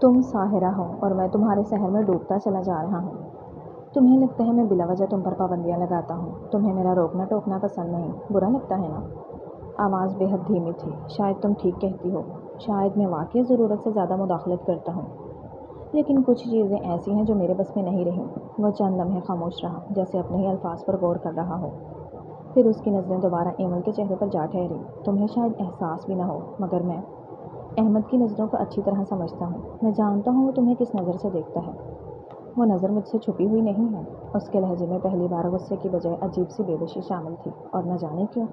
تم ساحرہ ہو اور میں تمہارے سحر میں ڈوبتا چلا جا رہا ہوں۔ تمہیں لگتا ہے میں بلا وجہ تم پر پابندیاں لگاتا ہوں؟ تمہیں میرا روکنا ٹوکنا پسند نہیں، برا لگتا ہے نا؟ آواز بے حد دھیمی تھی۔ شاید تم ٹھیک کہتی ہو، شاید میں واقعی ضرورت سے زیادہ مداخلت کرتا ہوں، لیکن کچھ چیزیں ایسی ہیں جو میرے بس میں نہیں رہیں۔ وہ چند لمحے خاموش رہا، جیسے اپنے ہی الفاظ پر غور کر رہا ہو۔ پھر اس کی نظریں دوبارہ ایمل کے چہرے پر جا ٹھہری۔ تمہیں شاید احساس بھی نہ ہو، مگر میں احمد کی نظروں کو اچھی طرح سمجھتا ہوں۔ میں جانتا ہوں وہ تمہیں کس نظر سے دیکھتا ہے۔ وہ نظر مجھ سے چھپی ہوئی نہیں ہے۔ اس کے لہجے میں پہلی بار غصے کی بجائے عجیب سی بے بشی شامل تھی، اور نہ جانے کیوں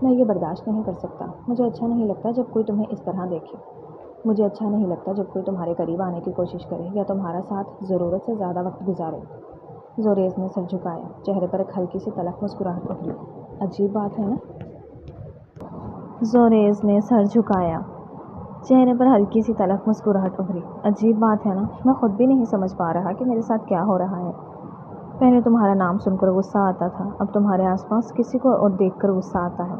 میں یہ برداشت نہیں کر سکتا۔ مجھے اچھا نہیں لگتا جب کوئی تمہیں اس طرح دیکھے۔ مجھے اچھا نہیں لگتا جب کوئی تمہارے قریب آنے کی کوشش کرے یا تمہارا ساتھ ضرورت سے زیادہ وقت گزارے۔ زوریز نے سر جھکایا، چہرے پر ایک ہلکی سی تلخ مسکراہٹ ابھری۔ عجیب بات ہے نا؟ زوریز نے سر جھکایا، چہرے پر ہلکی سی تلخ مسکراہٹ ابھری۔ عجیب بات ہے نا؟ میں خود بھی نہیں سمجھ پا رہا کہ میرے ساتھ کیا ہو رہا ہے۔ پہلے تمہارا نام سن کر غصہ آتا تھا، اب تمہارے آس پاس کسی کو اور دیکھ کر غصہ آتا ہے۔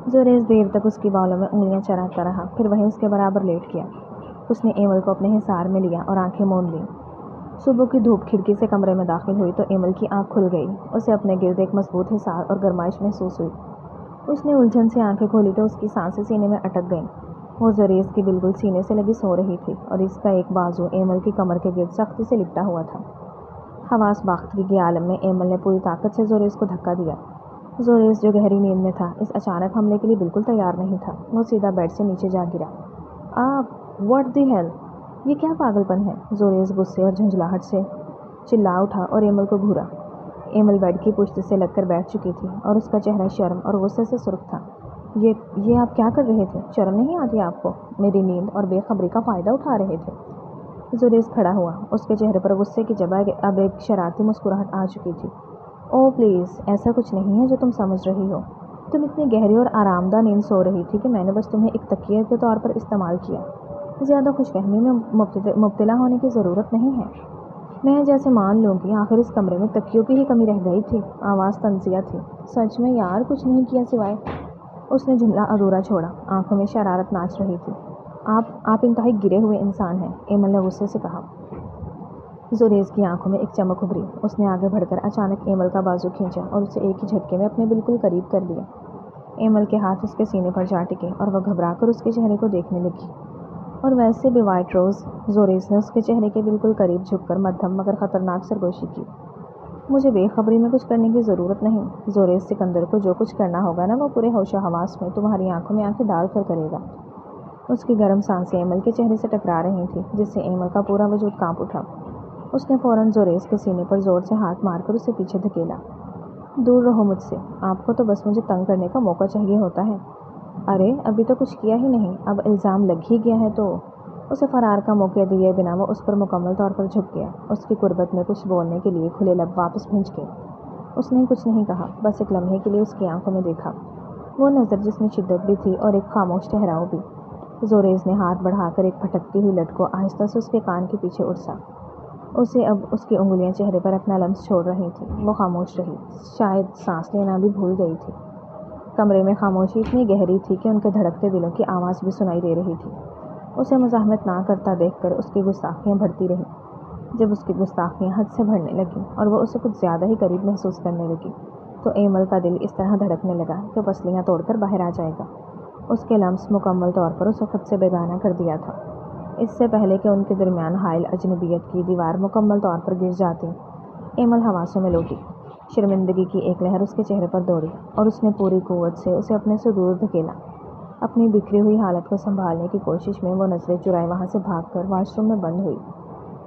زوریز دیر تک اس کی بالوں میں انگلیاں چراتا رہا، پھر وہیں اس کے برابر لیٹ گیا۔ اس نے ایمل کو اپنے حصار میں لیا اور آنکھیں موند لیں۔ صبح کی دھوپ کھڑکی سے کمرے میں داخل ہوئی تو ایمل کی آنکھ کھل گئی۔ اسے اپنے گرد ایک مضبوط حصار اور گرمائش محسوس ہوئی۔ اس نے الجھن سے آنکھیں کھولی تو اس کی سانسیں سینے میں اٹک گئیں۔ وہ زوریز کی بالکل سینے سے لگی سو رہی تھی، اور اس کا ایک بازو ایمل کی کمر کے گرد سختی سے لپٹا ہوا تھا۔ حواس باختگی کے عالم میں ایمل نے پوری طاقت سے زوریز کو دھکا دیا۔ زوریز جو گہری نیند میں تھا، اس اچانک حملے کے لیے بالکل تیار نہیں تھا۔ وہ سیدھا بیڈ سے نیچے جا گرا۔ What the hell! یہ کیا پاگل پن ہے؟ زوریز غصے اور جھنجھلاہٹ سے چلا اٹھا اور ایمل کو گھورا۔ ایمل بیڈ کی پشت سے لگ کر بیٹھ چکی تھی، اور اس کا چہرہ شرم اور غصے سے سرخ تھا۔ یہ آپ کیا کر رہے تھے؟ شرم نہیں آتی آپ کو؟ میری نیند اور بے خبری کا فائدہ اٹھا رہے تھے؟ زوریز کھڑا ہوا۔ اس کے چہرے پر غصے کی جگہ اب ایک شرارتی مسکراہٹ آ چکی تھی۔ اوہ پلیز، ایسا کچھ نہیں ہے جو تم سمجھ رہی ہو۔ تم اتنی گہری اور آرام دہ نیند سو رہی تھی کہ میں نے بس تمہیں ایک تکیے کے طور پر استعمال کیا۔ زیادہ خوش فہمی میں مبتلا ہونے کی ضرورت نہیں ہے۔ میں جیسے مان لوں گی آخر اس کمرے میں تکیوں کی ہی کمی رہ گئی تھی۔ آواز طنزیہ تھی۔ سچ میں یار، کچھ نہیں کیا سوائے… اس نے جملہ ادھورا چھوڑا۔ آنکھوں میں شرارت ناچ رہی تھی۔ آپ انتہائی گرے ہوئے انسان ہیں، ایمل نے غصے سے کہا۔ زوریز کی آنکھوں میں ایک چمک ابھری۔ اس نے آگے بڑھ کر اچانک ایمل کا بازو کھینچا اور اسے ایک ہی جھٹکے میں اپنے بالکل قریب کر لیا۔ ایمل کے ہاتھ اس کے سینے پر جا ٹکے اور وہ گھبرا کر اس کے چہرے کو دیکھنے لگی۔ اور ویسے بھی وائٹ روز، زوریز نے اس کے چہرے کے بالکل قریب جھک کر مدھم مگر خطرناک سرگوشی کی۔ مجھے بے خبری میں کچھ کرنے کی ضرورت نہیں۔ زوریز سکندر کو جو کچھ کرنا ہوگا نا، وہ پورے ہوش و حواس میں تمہاری آنکھوں میں آنکھیں ڈال کر کرے گا۔ اس کی گرم سانسیں ایمل کے چہرے سے ٹکرا رہی تھیں، جس سے ایمل کا پورا وجود کانپ اٹھا۔ اس نے فوراً زوریز کے سینے پر زور سے ہاتھ مار کر اسے پیچھے دھکیلا۔ دور رہو مجھ سے، آپ کو تو بس مجھے تنگ کرنے کا موقع چاہیے ہوتا ہے۔ ارے ابھی تو کچھ کیا ہی نہیں، اب الزام لگ ہی گیا ہے تو… اسے فرار کا موقع دیے بنا وہ اس پر مکمل طور پر جھک گیا۔ اس کی قربت میں کچھ بولنے کے لیے کھلے لب واپس بھنج گئے۔ اس نے کچھ نہیں کہا، بس ایک لمحے کے لیے اس کی آنکھوں میں دیکھا، وہ نظر جس میں شدت بھی تھی اور ایک خاموش ٹھہراؤ بھی۔ زوریز نے ہاتھ بڑھا کر ایک پھٹکتی ہوئی لٹ کو آہستہ سے اس کے کان کے پیچھے اڑسا۔ اسے اب اس کی انگلیاں چہرے پر اپنا لمس چھوڑ رہی تھیں۔ وہ خاموش رہی، شاید سانس لینا بھی بھول گئی تھی۔ کمرے میں خاموشی اتنی گہری تھی کہ ان کے دھڑکتے دلوں کی آواز بھی سنائی دے رہی تھی۔ اسے مزاحمت نہ کرتا دیکھ کر اس کی گستاخیاں بڑھتی رہیں۔ جب اس کی گستاخیاں حد سے بڑھنے لگیں اور وہ اسے کچھ زیادہ ہی قریب محسوس کرنے لگی تو ایمل کا دل اس طرح دھڑکنے لگا کہ پسلیاں توڑ کر باہر آ جائے گا۔ اس کے لمس مکمل طور پر اسے خود سے بیگانہ کر دیا تھا۔ اس سے پہلے کہ ان کے درمیان حائل اجنبیت کی دیوار مکمل طور پر گر جاتی، ایمل حواسوں میں لوٹی۔ شرمندگی کی ایک لہر اس کے چہرے پر دوڑی اور اس نے پوری قوت سے اسے اپنے سے دور دھکیلا۔ اپنی بکھری ہوئی حالت کو سنبھالنے کی کوشش میں وہ نظریں چرائے وہاں سے بھاگ کر واش روم میں بند ہوئی۔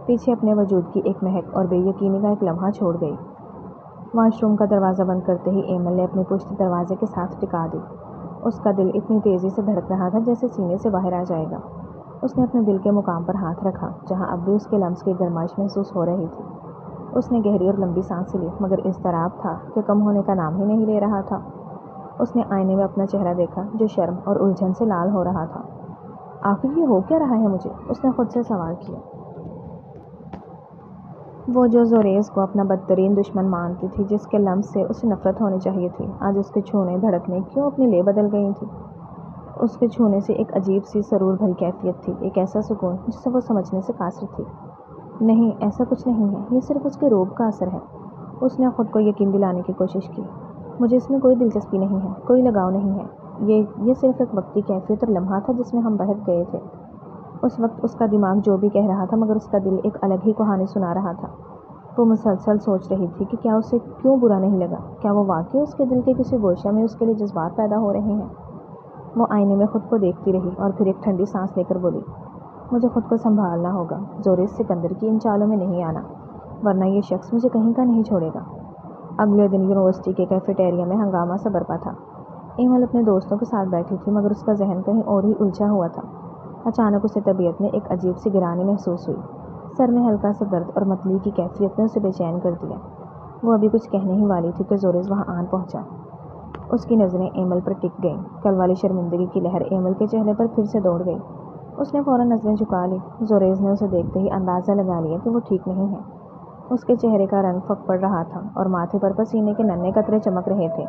پیچھے اپنے وجود کی ایک مہک اور بے یقینی کا ایک لمحہ چھوڑ گئی۔ واش روم کا دروازہ بند کرتے ہی ایمل نے اپنی پشت دروازے کے ساتھ ٹکا دی۔ اس کا دل اتنی تیزی سے دھڑک رہا تھا جیسے سینے سے باہر آ جائے گا۔ اس نے اپنے دل کے مقام پر ہاتھ رکھا جہاں اب بھی اس کے لمس کی گرمائش محسوس ہو رہی تھی۔ اس نے گہری اور لمبی سانس لی، مگر اضطراب تھا کہ کم ہونے کا نام ہی نہیں لے رہا تھا۔ اس نے آئینے میں اپنا چہرہ دیکھا جو شرم اور الجھن سے لال ہو رہا تھا۔ آخر یہ ہو کیا رہا ہے مجھے؟ اس نے خود سے سوال کیا۔ وہ جو زوریز کو اپنا بدترین دشمن مانتی تھی، جس کے لمس سے اسے نفرت ہونی چاہیے تھی، آج اس کے چھونے دھڑکنے کیوں اپنے لیے بدل گئی تھی؟ اس کے چھونے سے ایک عجیب سی سرور بھری کیفیت تھی، ایک ایسا سکون جسے وہ سمجھنے سے قاصر تھی۔ نہیں، ایسا کچھ نہیں ہے، یہ صرف اس کے روب کا اثر ہے۔ اس نے خود کو یقین دلانے کی کوشش کی۔ مجھے اس میں کوئی دلچسپی نہیں ہے، کوئی لگاؤ نہیں ہے، یہ صرف ایک وقتی کیفیت اور لمحہ تھا جس میں ہم بہک گئے تھے۔ اس وقت اس کا دماغ جو بھی کہہ رہا تھا، مگر اس کا دل ایک الگ ہی کہانی سنا رہا تھا۔ وہ مسلسل سوچ رہی تھی کہ کیا اسے کیوں برا نہیں لگا، کیا وہ واقعی اس کے دل کے کسی گوشہ میں اس کے لیے جذبات پیدا ہو رہے ہیں۔ وہ آئینے میں خود کو دیکھتی رہی اور پھر ایک ٹھنڈی سانس لے کر بولی، مجھے خود کو سنبھالنا ہوگا، زوریز سکندر کی ان چالوں میں نہیں آنا، ورنہ یہ شخص مجھے کہیں کا نہیں چھوڑے گا۔ اگلے دن یونیورسٹی کے کیفیٹیریا میں ہنگامہ سا برپا تھا۔ ایمل اپنے دوستوں کے ساتھ بیٹھی تھی، مگر اس کا ذہن کہیں اور ہی الجھا ہوا تھا۔ اچانک اسے طبیعت میں ایک عجیب سی گرانی محسوس ہوئی۔ سر میں ہلکا سا درد اور متلی کی کیفیت نے اسے بے چین کر دیا۔ وہ ابھی کچھ کہنے ہی والی تھی کہ زوریز وہاں آن پہنچا۔ اس کی نظریں ایمل پر ٹک گئیں۔ کل والی شرمندگی کی لہر ایمل کے چہرے پر پھر سے دوڑ گئی۔ اس نے فوراً نظریں جھکا لی۔ زوریز نے اسے دیکھتے ہی اندازہ لگا لیا کہ وہ ٹھیک نہیں ہے۔ اس کے چہرے کا رنگ پھک پڑ رہا تھا اور ماتھے پر پسینے کے ننھے قطرے چمک رہے تھے۔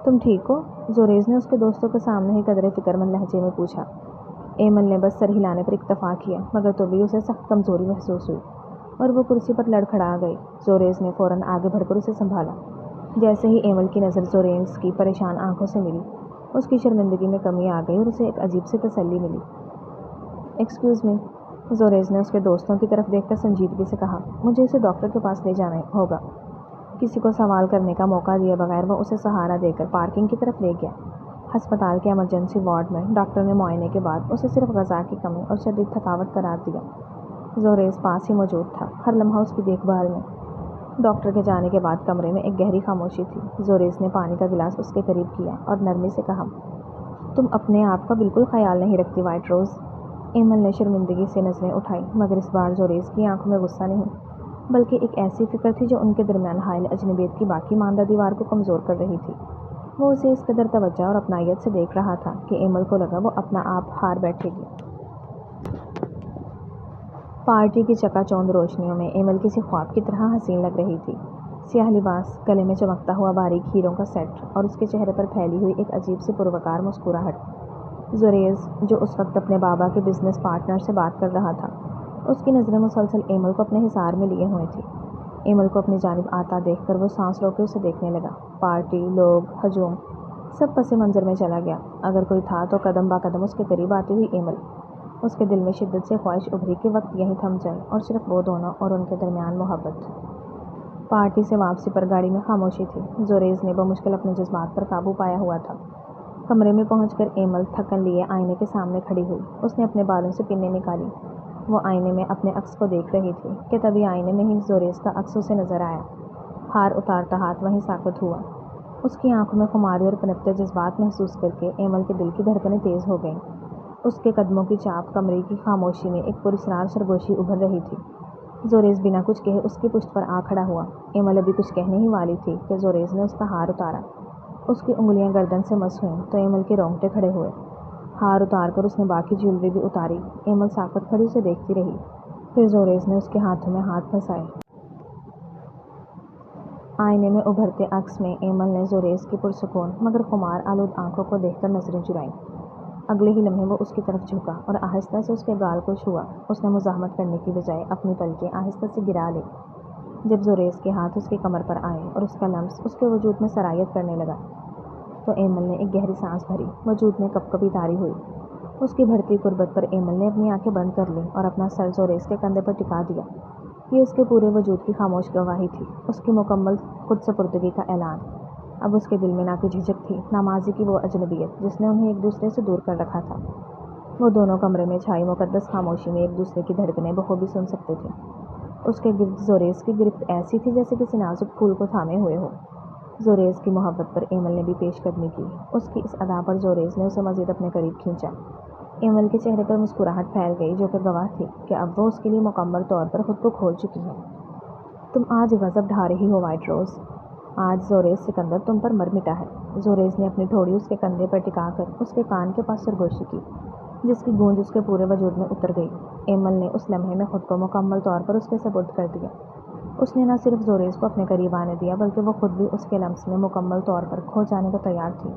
تم ٹھیک ہو؟ زوریز نے اس کے دوستوں کے سامنے ہی قدرے فکرمند لہجے میں پوچھا۔ ایمل نے بس سر ہلانے پر اکتفا کیا، مگر تو بھی اسے سخت کمزوری محسوس ہوئی اور وہ کرسی پر لڑکھڑا گئی۔ زوریز نے فوراً آگے بڑھ کر اسے سنبھالا۔ جیسے ہی ایمل کی نظر زوریز کی پریشان آنکھوں سے ملی، اس کی شرمندگی میں کمی آ گئی اور اسے ایک عجیب سی تسلی ملی۔ ایکسکیوز می، زوریز نے اس کے دوستوں کی طرف دیکھ کر سنجیدگی سے کہا، مجھے اسے ڈاکٹر کے پاس لے جانا ہوگا۔ کسی کو سوال کرنے کا موقع دیے بغیر وہ اسے سہارا دے کر پارکنگ کی طرف لے گیا۔ ہسپتال کے ایمرجنسی وارڈ میں ڈاکٹر نے معائنے کے بعد اسے صرف غذا کی کمی اور شدید تھکاوٹ قرار دیا۔ زوریز پاس ہی موجود تھا، ہر لمحہ اس کی دیکھ بھال میں۔ ڈاکٹر کے جانے کے بعد کمرے میں ایک گہری خاموشی تھی۔ زوریز نے پانی کا گلاس اس کے قریب کیا اور نرمی سے کہا، تم اپنے آپ کا بالکل خیال نہیں رکھتی وائٹ روز۔ ایمل نے شرمندگی سے نظریں اٹھائی، مگر اس بار زوریز کی آنکھوں میں غصہ نہیں، بلکہ ایک ایسی فکر تھی جو ان کے درمیان حائل اجنبیت کی باقی ماندہ دیوار کو کمزور کر رہی تھی۔ وہ اسے اس قدر توجہ اور اپنائیت سے دیکھ رہا تھا کہ ایمل کو لگا وہ اپنا آپ ہار بیٹھے گی۔ پارٹی کی چکا چوند روشنیوں میں ایمل کسی خواب کی طرح حسین لگ رہی تھی۔ سیاہ لباس، گلے میں چمکتا ہوا باریک ہیروں کا سیٹ اور اس کے چہرے پر پھیلی ہوئی ایک عجیب سی پروقار مسکراہٹ۔ زوریز، جو اس وقت اپنے بابا کے بزنس پارٹنر سے بات کر رہا تھا، اس کی نظریں مسلسل ایمل کو اپنے حصار میں لیے ہوئے تھی۔ ایمل کو اپنی جانب آتا دیکھ کر وہ سانس روکے اسے دیکھنے لگا۔ پارٹی، لوگ، ہجوم، سب پس منظر میں چلا گیا۔ اگر کوئی تھا تو قدم با قدم اس کے قریب آتی ہوئی ایمل۔ اس کے دل میں شدت سے خواہش ابھری کہ وقت یہیں تھم جائے اور صرف وہ دونوں اور ان کے درمیان محبت۔ پارٹی سے واپسی پر گاڑی میں خاموشی تھی۔ زوریز نے بمشکل اپنے جذبات پر قابو پایا ہوا تھا۔ کمرے میں پہنچ کر ایمل تھکن لیے آئینے کے سامنے کھڑی ہوئی۔ اس نے اپنے بالوں سے پنیں نکالی۔ وہ آئینے میں اپنے عکس کو دیکھ رہی تھی کہ تبھی آئینے میں ہی زوریز کا عکس اسے نظر آیا۔ ہار اتارتا ہاتھ وہیں ساکت ہوا۔ اس کی آنکھوں میں خماری اور پنپتے جذبات محسوس کر کے ایمل کے دل کی دھڑکنیں تیز ہو گئیں۔ اس کے قدموں کی چاپ کمرے کی خاموشی میں ایک پراسرار سرگوشی ابھر رہی تھی۔ زوریز بنا کچھ کہے اس کی پشت پر آ کھڑا ہوا۔ ایمل ابھی کچھ کہنے ہی والی تھی کہ زوریز نے اس کا ہار اتارا۔ اس کی انگلیاں گردن سے مس ہوئیں تو ایمل کے رونگٹے کھڑے ہوئے۔ ہار اتار کر اس نے باقی جیولری بھی اتاری۔ ایمل ساکت کھڑی اسے دیکھتی رہی۔ پھر زوریز نے اس کے ہاتھوں میں ہاتھ پھنسائے۔ آئینے میں ابھرتے عکس میں ایمل نے زوریز کی پرسکون مگر خمار آلود آنکھوں کو دیکھ کر نظریں چرائیں۔ اگلے ہی لمحے وہ اس کی طرف جھکا اور آہستہ سے اس کے گال کو چھوا۔ اس نے مزاحمت کرنے کی بجائے اپنی پلکیں آہستہ سے گرا لی۔ جب زوریز کے ہاتھ اس کی کمر پر آئے اور اس کا لمس اس کے وجود میں سرایت کرنے لگا تو ایمل نے ایک گہری سانس بھری۔ وجود میں کپ کپی طاری ہوئی۔ اس کی بڑھتی قربت پر ایمل نے اپنی آنکھیں بند کر لیں اور اپنا سر زوریز کے کندھے پر ٹکا دیا۔ یہ اس کے پورے وجود کی خاموش گواہی تھی، اس کی مکمل خود سپردگی کا اعلان۔ اب اس کے دل میں نہ کوئی جھجک تھی، نہ ماضی کی وہ اجنبیت جس نے انہیں ایک دوسرے سے دور کر رکھا تھا۔ وہ دونوں کمرے میں چھائی مقدس خاموشی میں ایک دوسرے کی دھڑکنیں بخوبی سن سکتے تھے۔ اس کے گرد زوریز کی گرفت ایسی تھی جیسے کسی نازک پھول کو تھامے ہوئے ہو۔ زوریز کی محبت پر ایمل نے بھی پیش قدمی کی۔ اس کی اس ادا پر زوریز نے اسے مزید اپنے قریب کھینچا۔ ایمل کے چہرے پر مسکراہٹ پھیل گئی جو کہ گواہ تھی کہ اب وہ اس کے لیے مکمل طور پر خود کو کھول چکی ہے۔ تم آج غضب ڈھا رہی ہو وائٹ روز۔ آج زوریز سکندر تم پر مر مٹا ہے۔ زوریز نے اپنی ٹھوڑی اس کے کندھے پر ٹکا کر اس کے کان کے پاس سرگوشی کی، جس کی گونج اس کے پورے وجود میں اتر گئی۔ ایمل نے اس لمحے میں خود کو مکمل طور پر اس کے سپرد کر دیا۔ اس نے نہ صرف زوریز کو اپنے قریب آنے دیا بلکہ وہ خود بھی اس کے لمس میں مکمل طور پر کھو جانے کو تیار تھی۔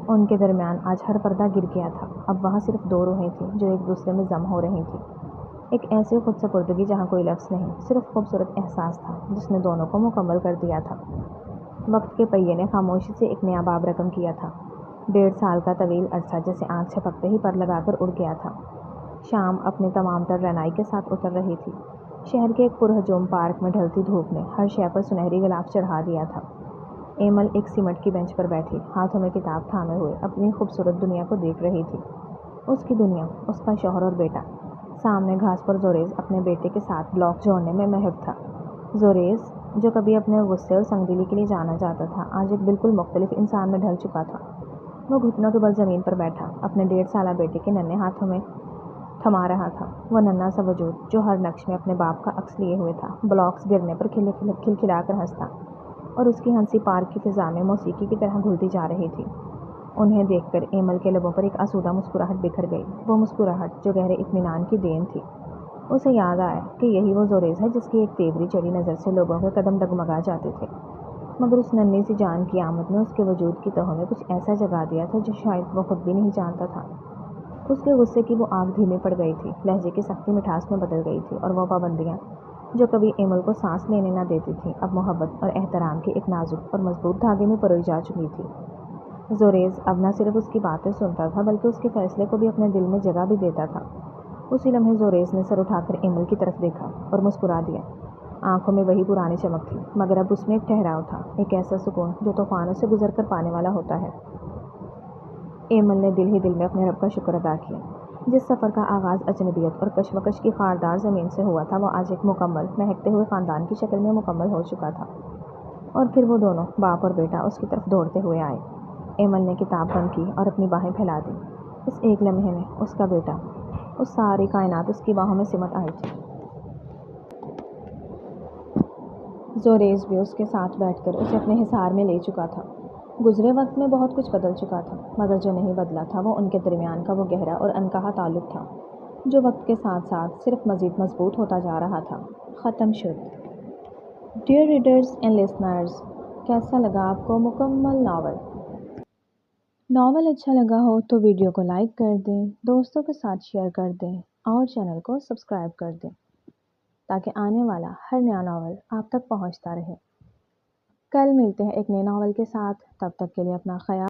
ان کے درمیان آج ہر پردہ گر گیا تھا۔ اب وہاں صرف دو روحیں تھیں جو ایک دوسرے میں ضم ہو رہی تھیں۔ ایک ایسی خود سپردگی جہاں کوئی لفظ نہیں، صرف خوبصورت احساس تھا جس نے دونوں کو مکمل کر دیا تھا۔ وقت کے پہیے نے خاموشی سے ایک نیا باب رقم کیا تھا۔ 1.5 سال کا طویل عرصہ جیسے آنکھ چھپکتے ہی پر لگا کر اڑ گیا تھا۔ شام اپنی تمام تر رعنائی کے ساتھ اتر رہی تھی۔ شہر کے ایک پرہجوم پارک میں ڈھلتی دھوپ نے ہر شے پر سنہری غلاف چڑھا دیا تھا۔ ایمل ایک سیمنٹ کی بینچ پر بیٹھی، ہاتھوں میں کتاب تھامے ہوئے اپنی خوبصورت دنیا کو دیکھ رہی تھی۔ اس کی دنیا، اس کا شوہر اور بیٹا۔ سامنے گھاس پر زوریز اپنے بیٹے کے ساتھ بلاک جوڑنے میں مہر تھا۔ زوریز، جو کبھی اپنے غصے اور سنگدلی کے لیے جانا جاتا تھا، آج ایک بالکل مختلف انسان میں ڈھل چکا تھا۔ وہ گھٹنوں کے بل زمین پر بیٹھا، اپنے 1.5 سالہ بیٹے کے ننھے ہاتھوں میں تھما رہا تھا۔ وہ ننھا سا وجود جو ہر نقش میں اپنے باپ کا عکس لیے ہوئے تھا، بلاکس گرنے پر کھلکھلا کر ہنستا، اور اس کی ہنسی پارک کی فضا میں موسیقی کی طرح گھلتی جا رہی تھی۔ انہیں دیکھ کر ایمل کے لبوں پر ایک آسودہ مسکراہٹ بکھر گئی، وہ مسکراہٹ جو گہرے اطمینان کی دین تھی۔ اسے یاد آیا کہ یہی وہ زوریز ہے جس کی ایک تیوری چڑھی نظر سے لوگوں کے قدم ڈگمگا جاتے تھے، مگر اس ننھی سی جان کی آمد نے اس کے وجود کی تہوں میں کچھ ایسا جگا دیا تھا جو شاید وہ خود بھی نہیں جانتا تھا۔ اس کے غصے کی وہ آگ دھیمی پڑ گئی تھی، لہجے کی سختی مٹھاس میں بدل گئی تھی، اور وہ پابندیاں جو کبھی ایمل کو سانس لینے نہ دیتی تھیں، اب محبت اور احترام کے ایک نازک اور مضبوط دھاگے میں پروئی جا چکی تھی۔ زوریز اب نہ صرف اس کی باتیں سنتا تھا بلکہ اس کے فیصلے کو بھی اپنے دل میں جگہ بھی دیتا تھا۔ اسی لمحے زوریز نے سر اٹھا کر ایمل کی طرف دیکھا اور مسکرا دیا۔ آنکھوں میں وہی پرانی چمک تھی، مگر اب اس میں ایک ٹھہراؤ تھا، ایک ایسا سکون جو طوفانوں سے گزر کر پانے والا ہوتا ہے۔ ایمل نے دل ہی دل میں اپنے رب کا شکر ادا کیا۔ جس سفر کا آغاز اجنبیت اور کشمکش کی خاردار زمین سے ہوا تھا، وہ آج ایک مکمل، مہکتے ہوئے خاندان کی شکل میں مکمل ہو چکا تھا۔ اور پھر وہ دونوں، باپ اور بیٹا، اس کی طرف دوڑتے ہوئے آئے۔ ایمل نے کتاب بند کی اور اپنی باہیں پھیلا دیں۔ اس ایک لمحے میں اس کا بیٹا، اس ساری کائنات اس کی باہوں میں سمٹ آئی تھی۔ زوریز بھی اس کے ساتھ بیٹھ کر اسے اپنے حصار میں لے چکا تھا۔ گزرے وقت میں بہت کچھ بدل چکا تھا، مگر جو نہیں بدلا تھا وہ ان کے درمیان کا وہ گہرا اور انکہا تعلق تھا، جو وقت کے ساتھ ساتھ صرف مزید مضبوط ہوتا جا رہا تھا۔ ختم شد۔ ڈیئر ریڈرز اینڈ لسنرز، کیسا لگا آپ کو مکمل ناول؟ ناول اچھا لگا ہو تو ویڈیو کو لائک کر دیں، دوستوں کے ساتھ شیئر کر دیں اور چینل کو سبسکرائب کر دیں تاکہ آنے والا ہر نیا ناول آپ تک پہنچتا رہے۔ کل ملتے ہیں ایک نئے ناول کے ساتھ، تب تک کے لیے اپنا خیال